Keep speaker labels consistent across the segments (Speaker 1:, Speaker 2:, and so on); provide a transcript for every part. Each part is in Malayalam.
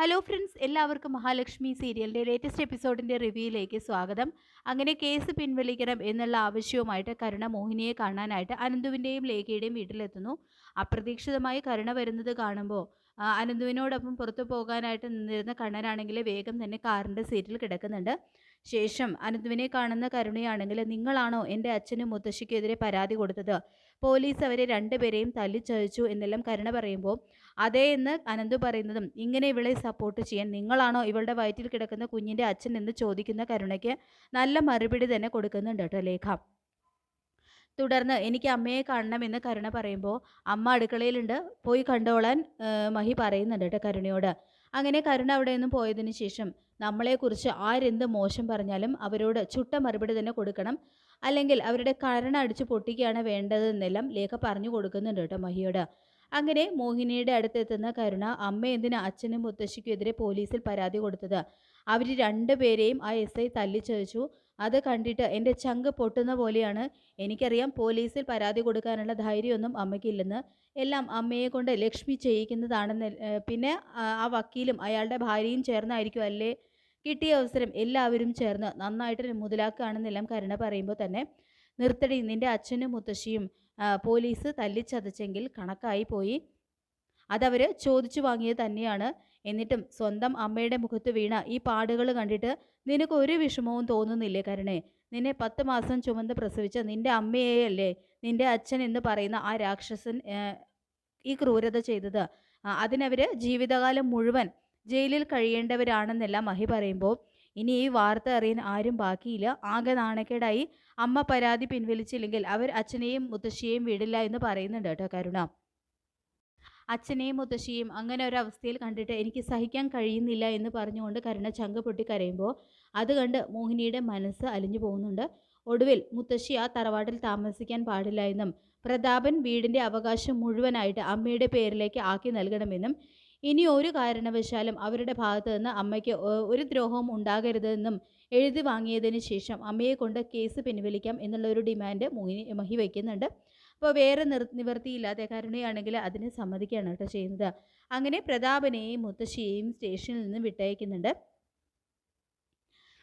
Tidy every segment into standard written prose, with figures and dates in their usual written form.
Speaker 1: ഹലോ ഫ്രണ്ട്സ്, എല്ലാവർക്കും മഹാലക്ഷ്മി സീരിയലിൻ്റെ ലേറ്റസ്റ്റ് എപ്പിസോഡിൻ്റെ റിവ്യൂയിലേക്ക് സ്വാഗതം. അങ്ങനെ കേസ് പിൻവലിക്കണം എന്നുള്ള ആവശ്യവുമായിട്ട് കരുണ മോഹിനിയെ കാണാനായിട്ട് അനന്തുവിൻ്റെയും ലേഖയുടെയും വീട്ടിലെത്തുന്നു. അപ്രതീക്ഷിതമായി കരുണ വരുന്നത് കാണുമ്പോൾ അനന്തുവിനോടൊപ്പം പുറത്തു പോകാനായിട്ട് നിന്നിരുന്ന കണ്ണനാണെങ്കിൽ വേഗം തന്നെ കാറിൻ്റെ സീറ്റിൽ കിടക്കുന്നുണ്ട്. ശേഷം അനന്തുവിനെ കാണുന്ന കരുണയാണെങ്കിൽ, നിങ്ങളാണോ എൻ്റെ അച്ഛനും മുത്തശ്ശിക്കെതിരെ പരാതി കൊടുത്തത്? പോലീസ് അവരെ രണ്ടുപേരെയും തല്ലിച്ചതച്ചു എന്നെല്ലാം കരുണ പറയുമ്പോൾ, അതേ എന്ന് അനന്തു പറയുന്നതും, ഇങ്ങനെ ഇവളെ സപ്പോർട്ട് ചെയ്യാൻ നിങ്ങളാണോ ഇവളുടെ വയറ്റിൽ കിടക്കുന്ന കുഞ്ഞിൻ്റെ അച്ഛൻ എന്ന് ചോദിക്കുന്ന കരുണയ്ക്ക് നല്ല മറുപടി തന്നെ കൊടുക്കുന്നുണ്ട് കേട്ടോ ലേഖ. തുടർന്ന് എനിക്ക് അമ്മയെ കാണണമെന്ന് കരുണ പറയുമ്പോൾ, അമ്മ അടുക്കളയിലുണ്ട്, പോയി കണ്ടോളാൻ മഹി പറയുന്നുണ്ട് കേട്ടോ കരുണയോട്. അങ്ങനെ കരുണ അവിടെ നിന്നും പോയതിന് ശേഷം, നമ്മളെക്കുറിച്ച് ആരെന്ത് മോശം പറഞ്ഞാലും അവരോട് ചുട്ട മറുപടി തന്നെ കൊടുക്കണം, അല്ലെങ്കിൽ അവരുടെ കരണ അടിച്ച് പൊട്ടിക്കുകയാണ് വേണ്ടതെന്നെല്ലാം ലേഖ പറഞ്ഞു കൊടുക്കുന്നുണ്ട് കേട്ടോ മഹിയോട്. അങ്ങനെ മോഹിനിയുടെ അടുത്തെത്തുന്ന കരുണ, അമ്മ എന്തിനാ അച്ഛനും മുത്തശ്ശിക്കും എതിരെ പോലീസിൽ പരാതി കൊടുത്തത്? അവർ രണ്ടുപേരെയും ആ എസ് ഐ തല്ലിച്ചതച്ചു. അത് കണ്ടിട്ട് എൻ്റെ ചങ്ക് പൊട്ടുന്ന പോലെയാണ്. എനിക്കറിയാം പോലീസിൽ പരാതി കൊടുക്കാനുള്ള ധൈര്യമൊന്നും അമ്മയ്ക്കില്ലെന്ന്. എല്ലാം അമ്മയെ കൊണ്ട് ലക്ഷ്മി ചെയ്യിക്കുന്നതാണെന്ന്. പിന്നെ ആ വക്കീലും അയാളുടെ ഭാര്യയും ചേർന്നായിരിക്കും അല്ലേ കിട്ടിയ അവസരം എല്ലാവരും ചേർന്ന് നന്നായിട്ട് മുതലാക്കുകയാണെന്നെല്ലാം കരുണ പറയുമ്പോൾ തന്നെ, നിർത്തടി, നിൻ്റെ അച്ഛനും മുത്തശ്ശിയും പോലീസ് തല്ലിച്ചതച്ചെങ്കിൽ കണക്കായി പോയി. അതവർ ചോദിച്ചു വാങ്ങിയത് തന്നെയാണ്. എന്നിട്ടും സ്വന്തം അമ്മയുടെ മുഖത്ത് വീണ ഈ പാടുകൾ കണ്ടിട്ട് നിനക്ക് ഒരു വിഷമവും തോന്നുന്നില്ലേ കരുണേ? നിന്നെ 10 മാസം ചുമന്ന് പ്രസവിച്ച നിന്റെ അമ്മയെയല്ലേ നിന്റെ അച്ഛൻ എന്ന് പറയുന്ന ആ രാക്ഷസൻ ഈ ക്രൂരത ചെയ്തത്? അതിനവർ ജീവിതകാലം മുഴുവൻ ജയിലിൽ കഴിയേണ്ടവരാണെന്നെല്ലാം മഹി പറയുമ്പോൾ, ഇനി ഈ വാർത്ത അറിയാൻ ആരും ബാക്കിയില്ല. ആകെ നാണക്കേടായി. അമ്മ പരാതി പിൻവലിച്ചില്ലെങ്കിൽ അവർ അച്ഛനെയും മുത്തശ്ശിയെയും വിടില്ല എന്ന് പറയുന്നുണ്ട് കേട്ടോ കരുണ. അച്ഛനെയും മുത്തശ്ശിയും അങ്ങനെ ഒരു അവസ്ഥയിൽ കണ്ടിട്ട് എനിക്ക് സഹിക്കാൻ കഴിയുന്നില്ല എന്ന് പറഞ്ഞുകൊണ്ട് കരുണ ചങ്ക് പൊട്ടി കരയുമ്പോൾ, അത് കണ്ട് മോഹിനിയുടെ മനസ്സ് അലിഞ്ഞു പോകുന്നുണ്ട്. ഒടുവിൽ മുത്തശ്ശി ആ തറവാട്ടിൽ താമസിക്കാൻ പാടില്ല എന്നും പ്രതാപൻ വീടിൻ്റെ അവകാശം മുഴുവനായിട്ട് അമ്മയുടെ പേരിലേക്ക് ആക്കി നൽകണമെന്നും ഇനി ഒരു കാരണവശാലും അവരുടെ ഭാഗത്തു നിന്ന് അമ്മയ്ക്ക് ഒരു ദ്രോഹവും ഉണ്ടാകരുതെന്നും എഴുതി വാങ്ങിയതിന് ശേഷം അമ്മയെ കൊണ്ട് കേസ് പിൻവലിക്കാം എന്നുള്ള ഒരു ഡിമാൻഡ് മഹി വയ്ക്കുന്നുണ്ട്. അപ്പോൾ വേറെ നിവൃത്തിയില്ലാതെ കരുണയാണെങ്കിൽ അതിന് സമ്മതിക്കുകയാണ് കേട്ടോ ചെയ്യുന്നത്. അങ്ങനെ പ്രതാപനെയും മുത്തശ്ശിയെയും സ്റ്റേഷനിൽ നിന്ന് വിട്ടയക്കുന്നുണ്ട്.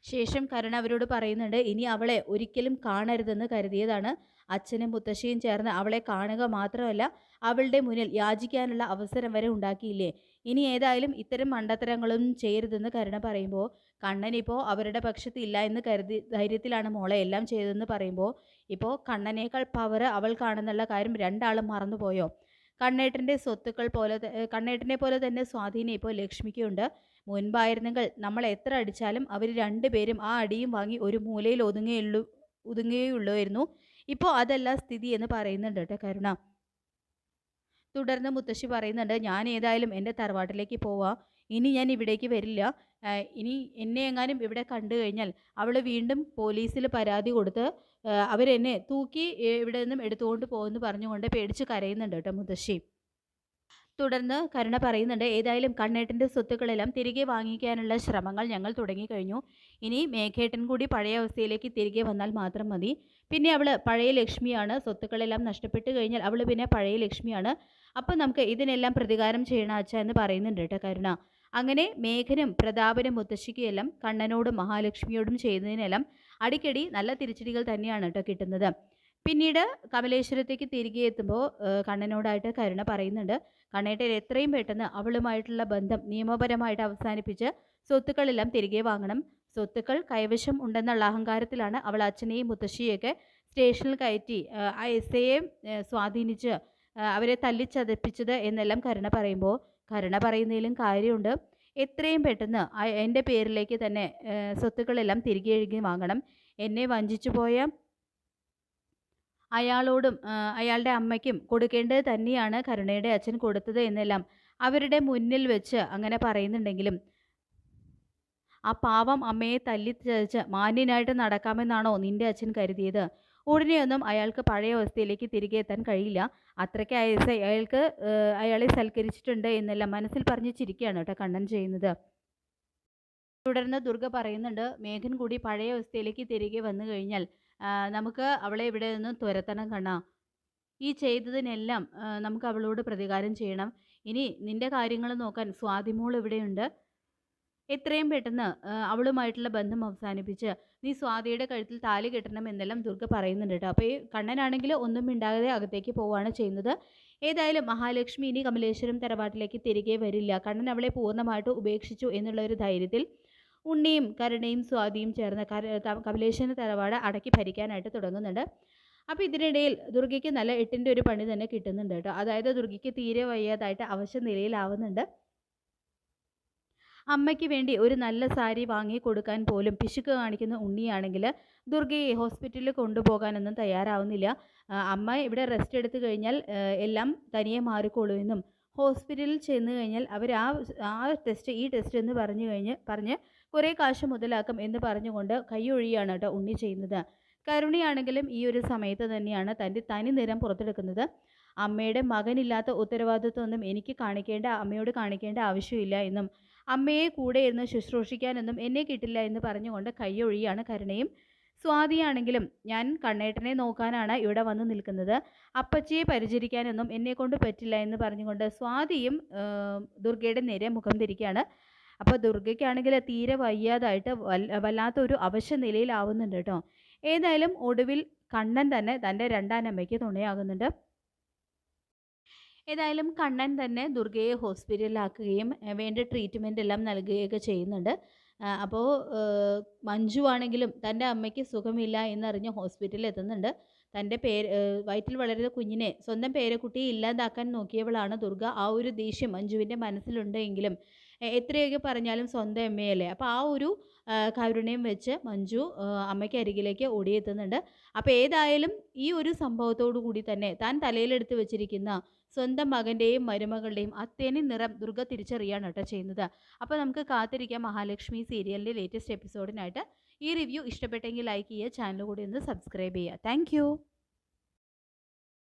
Speaker 1: ശേഷം കരുണ അവരോട് പറയുന്നുണ്ട്, ഇനി അവളെ ഒരിക്കലും കാണരുതെന്ന് കരുതിയതാണ്. അച്ഛനും മുത്തശ്ശിയും ചേർന്ന് അവളെ കാണുക മാത്രമല്ല, അവളുടെ മുന്നിൽ യാചിക്കാനുള്ള അവസരം വരെ ഉണ്ടാക്കിയില്ലേ? ഇനി ഏതായാലും ഇത്തരം മണ്ടത്തരങ്ങളും ചെയ്യരുതെന്ന് കരുണ പറയുമ്പോൾ, കണ്ണനിപ്പോൾ അവരുടെ പക്ഷത്ത് ഇല്ല എന്ന് കരുതി ധൈര്യത്തിലാണ് മോളെ എല്ലാം ചെയ്തതെന്ന് പറയുമ്പോൾ, ഇപ്പോൾ കണ്ണനേക്കാൾ പവർ അവൾക്കാണെന്നുള്ള കാര്യം രണ്ടാളും മറന്നുപോയോ? കണ്ണേട്ടൻ്റെ സ്വത്തുക്കൾ പോലെ കണ്ണേട്ടനെ പോലെ തന്നെ സ്വാധീനം ഇപ്പോൾ ലക്ഷ്മിക്കുണ്ട്. മുൻപായിരുന്നെങ്കിൽ നമ്മൾ എത്ര അടിച്ചാലും അവർ രണ്ടുപേരും ആ അടിയും വാങ്ങി ഒരു മൂലയിൽ ഒതുങ്ങുകയുള്ളായിരുന്നു. ഇപ്പോൾ അതല്ല സ്ഥിതി എന്ന് പറയുന്നുണ്ട് കേട്ടോ കരുണ. തുടർന്ന് മുത്തശ്ശി പറയുന്നുണ്ട്, ഞാൻ ഏതായാലും എൻ്റെ തറവാട്ടിലേക്ക് പോവാം. ഇനി ഞാൻ ഇവിടേക്ക് വരില്ല. ഇനി എന്നെ എങ്ങാനും ഇവിടെ കണ്ടു കഴിഞ്ഞാൽ അവൾ വീണ്ടും പോലീസിൽ പരാതി കൊടുത്ത് അവരെന്നെ തൂക്കി ഇവിടെ നിന്നും എടുത്തുകൊണ്ട് പോകുമെന്ന് പറഞ്ഞുകൊണ്ട് പേടിച്ച് കരയുന്നുണ്ട് കേട്ടോ മുത്തശ്ശി. തുടർന്ന് കരുണ പറയുന്നുണ്ട്, ഏതായാലും കണ്ണേട്ടൻ്റെ സ്വത്തുക്കളെല്ലാം തിരികെ വാങ്ങിക്കാനുള്ള ശ്രമങ്ങൾ ഞങ്ങൾ തുടങ്ങിക്കഴിഞ്ഞു. ഇനി മേഘേട്ടൻ കൂടി പഴയ അവസ്ഥയിലേക്ക് തിരികെ വന്നാൽ മാത്രം മതി. പിന്നെ അവൾ പഴയ ലക്ഷ്മിയാണ്. സ്വത്തുക്കളെല്ലാം നഷ്ടപ്പെട്ട് കഴിഞ്ഞാൽ അവൾ പിന്നെ പഴയ ലക്ഷ്മിയാണ്. അപ്പം നമുക്ക് ഇതിനെല്ലാം പ്രതികാരം ചെയ്യണം അച്ഛ എന്ന് പറയുന്നുണ്ട് കേട്ടോ കരുണ. അങ്ങനെ മേഘനും പ്രതാപനും മുത്തശ്ശിക്കുമെല്ലാം കണ്ണനോടും മഹാലക്ഷ്മിയോടും ചെയ്യുന്നതിനെല്ലാം അടിക്കടി നല്ല തിരിച്ചടികൾ തന്നെയാണ് കേട്ടോ കിട്ടുന്നത്. പിന്നീട് കമലേശ്വരത്തേക്ക് തിരികെ എത്തുമ്പോൾ കണ്ണനോടായിട്ട് കരുണ പറയുന്നുണ്ട്, കണ്ണേട്ടൻ എത്രയും പെട്ടെന്ന് അവളുമായിട്ടുള്ള ബന്ധം നിയമപരമായിട്ട് അവസാനിപ്പിച്ച് സ്വത്തുക്കളെല്ലാം തിരികെ വാങ്ങണം. സ്വത്തുക്കൾ കൈവശം ഉണ്ടെന്നുള്ള അഹങ്കാരത്തിലാണ് അവൾ അച്ഛനെയും മുത്തശ്ശിയൊക്കെ സ്റ്റേഷനിൽ കയറ്റി ആ എസ് ഐയെ സ്വാധീനിച്ച് അവരെ തല്ലിച്ചതപ്പിച്ചത് എന്നെല്ലാം കരുണ പറയുമ്പോൾ, കരുണ പറയുന്നതിലും കാര്യമുണ്ട്. എത്രയും പെട്ടെന്ന് എൻ്റെ പേരിലേക്ക് തന്നെ സ്വത്തുക്കളെല്ലാം തിരികെ എഴുതി വാങ്ങണം. എന്നെ വഞ്ചിച്ചു പോയ അയാളോടും അയാളുടെ അമ്മയ്ക്കും കൊടുക്കേണ്ടത് തന്നെയാണ് കരുണയുടെ അച്ഛൻ കൊടുത്തത് എന്നെല്ലാം അവരുടെ മുന്നിൽ വെച്ച് അങ്ങനെ പറയുന്നുണ്ടെങ്കിലും, ആ പാവം അമ്മയെ തല്ലിച്ചതച്ച് മാന്യനായിട്ട് നടക്കാമെന്നാണോ നിന്റെ അച്ഛൻ കരുതിയത്? ഉടനെയൊന്നും അയാൾക്ക് പഴയ അവസ്ഥയിലേക്ക് തിരികെ എത്താൻ കഴിയില്ല. അത്രയ്ക്ക് അയാളെ സൽക്കരിച്ചിട്ടുണ്ട് എന്നെല്ലാം മനസ്സിൽ പറഞ്ഞ് ചിരിക്കുകയാണ് കേട്ടോ കണ്ണൻ ചെയ്യുന്നത്. തുടർന്ന് ദുർഗ പറയുന്നുണ്ട്, മേഘൻ കൂടി പഴയ അവസ്ഥയിലേക്ക് തിരികെ വന്നു കഴിഞ്ഞാൽ നമുക്ക് അവളെ ഇവിടെ നിന്ന് തുരത്തണം കണ്ണാ. ഈ ചെയ്തതിനെല്ലാം നമുക്ക് അവളോട് പ്രതികാരം ചെയ്യണം. ഇനി നിന്റെ കാര്യങ്ങൾ നോക്കാൻ സ്വാതിമോൾ ഇവിടെയുണ്ട്. എത്രയും പെട്ടെന്ന് അവളുമായിട്ടുള്ള ബന്ധം അവസാനിപ്പിച്ച് നീ സ്വാതിയുടെ കഴുത്തിൽ താലി കെട്ടണം എന്നെല്ലാം ദുർഗ പറയുന്നുണ്ട് കേട്ടോ. അപ്പോൾ ഈ കണ്ണനാണെങ്കിൽ ഒന്നും മിണ്ടാതെ അകത്തേക്ക് പോവുകയാണ് ചെയ്യുന്നത്. ഏതായാലും മഹാലക്ഷ്മി ഇനി കമലേശ്വരം തറവാട്ടിലേക്ക് തിരികെ വരില്ല. കണ്ണൻ അവളെ പൂർണ്ണമായിട്ട് ഉപേക്ഷിച്ചു എന്നുള്ള ഒരു ധൈര്യത്തിൽ ഉണ്ണിയും കരുണയും സ്വാതിയും ചേർന്ന് കമലേശ്വരം തറവാട് അടക്കി ഭരിക്കാനായിട്ട് തുടങ്ങുന്നുണ്ട്. അപ്പോൾ ഇതിനിടയിൽ ദുർഗയ്ക്ക് നല്ല എട്ടിൻ്റെ ഒരു പണി തന്നെ കിട്ടുന്നുണ്ട് കേട്ടോ. അതായത് ദുർഗയ്ക്ക് തീരെ വയ്യാതായിട്ട് അവശ നിലയിലാവുന്നുണ്ട്. അമ്മയ്ക്ക് വേണ്ടി ഒരു നല്ല സാരി വാങ്ങി കൊടുക്കാൻ പോലും പിശുക്ക് കാണിക്കുന്ന ഉണ്ണിയാണെങ്കിൽ ദുർഗയെ ഹോസ്പിറ്റലിൽ കൊണ്ടുപോകാനൊന്നും തയ്യാറാവുന്നില്ല. അമ്മ ഇവിടെ റെസ്റ്റ് എടുത്തു കഴിഞ്ഞാൽ എല്ലാം തനിയെ മാറിക്കോളൂ എന്നും ഹോസ്പിറ്റലിൽ ചെന്ന് കഴിഞ്ഞാൽ അവർ ആ ടെസ്റ്റ് ഈ ടെസ്റ്റ് എന്ന് പറഞ്ഞ് കുറേ കാശ് മുതലാക്കും എന്ന് പറഞ്ഞുകൊണ്ട് കൈയൊഴിയാണ് കേട്ടോ ഉണ്ണി ചെയ്യുന്നത്. കരുണയാണെങ്കിലും ഈ ഒരു സമയത്ത് തന്നെയാണ് തൻ്റെ തനി നിറം പുറത്തെടുക്കുന്നത്. അമ്മയുടെ മകനില്ലാത്ത ഉത്തരവാദിത്വമൊന്നും എനിക്ക് അമ്മയോട് കാണിക്കേണ്ട ആവശ്യമില്ല എന്നും അമ്മയെ കൂടെ ഇരുന്ന് ശുശ്രൂഷിക്കാനൊന്നും എന്നെ കിട്ടില്ല എന്ന് പറഞ്ഞുകൊണ്ട് കൈയൊഴിയാണ് കരുണയും. സ്വാതിയാണെങ്കിലും ഞാൻ കണ്ണേട്ടനെ നോക്കാനാണ് ഇവിടെ വന്ന് നിൽക്കുന്നത്, അപ്പച്ചിയെ പരിചരിക്കാനൊന്നും എന്നെക്കൊണ്ട് പറ്റില്ല എന്ന് പറഞ്ഞുകൊണ്ട് സ്വാതിയും ദുർഗയുടെ നേരെ മുഖം തിരിക്കുകയാണ്. അപ്പോൾ ദുർഗയ്ക്കാണെങ്കിൽ തീരെ വയ്യാതായിട്ട് വല്ലാത്തൊരു അവശ്യ നിലയിലാവുന്നുണ്ട് കേട്ടോ. ഏതായാലും ഒടുവിൽ കണ്ണൻ തന്നെ തൻ്റെ രണ്ടാനമ്മയ്ക്ക് തുണയാകുന്നുണ്ട്. ഏതായാലും കണ്ണൻ തന്നെ ദുർഗയെ ഹോസ്പിറ്റലിലാക്കുകയും വേണ്ട ട്രീറ്റ്മെൻ്റ് എല്ലാം നൽകുകയൊക്കെ ചെയ്യുന്നുണ്ട്. അപ്പോൾ മഞ്ജു ആണെങ്കിലും തൻ്റെ അമ്മയ്ക്ക് സുഖമില്ല എന്നറിഞ്ഞ് ഹോസ്പിറ്റലിൽ എത്തുന്നുണ്ട്. തൻ്റെ വയറ്റിൽ വളരുന്ന കുഞ്ഞിനെ സ്വന്തം പേരക്കുട്ടിയെ ഇല്ലാതാക്കാൻ നോക്കിയവളാണ് ദുർഗ. ആ ഒരു ദേഷ്യം മഞ്ജുവിൻ്റെ മനസ്സിലുണ്ടെങ്കിലും എത്രയൊക്കെ പറഞ്ഞാലും സ്വന്തം അമ്മയല്ലേ. അപ്പോൾ ആ ഒരു കരുണയും വെച്ച് മഞ്ജു അമ്മയ്ക്ക് അരികിലേക്ക് ഓടിയെത്തുന്നുണ്ട്. അപ്പോൾ ഏതായാലും ഈ ഒരു സംഭവത്തോടു കൂടി തന്നെ താൻ തലയിലെടുത്ത് വെച്ചിരിക്കുന്ന സ്വന്തം മകൻ്റെയും മരുമകളുടെയും അത്തേനി നിറം ദുർഗ തിരിച്ചറിയാണ് കേട്ടോ ചെയ്യുന്നത്. അപ്പോൾ നമുക്ക് കാത്തിരിക്കാം മഹാലക്ഷ്മി സീരിയലിൻ്റെ ലേറ്റസ്റ്റ് എപ്പിസോഡിനായിട്ട്. ഈ റിവ്യൂ ഇഷ്ടപ്പെട്ടെങ്കിൽ ലൈക്ക് ചെയ്യുക, ചാനൽ കൂടി ഒന്ന് സബ്സ്ക്രൈബ് ചെയ്യുക. താങ്ക്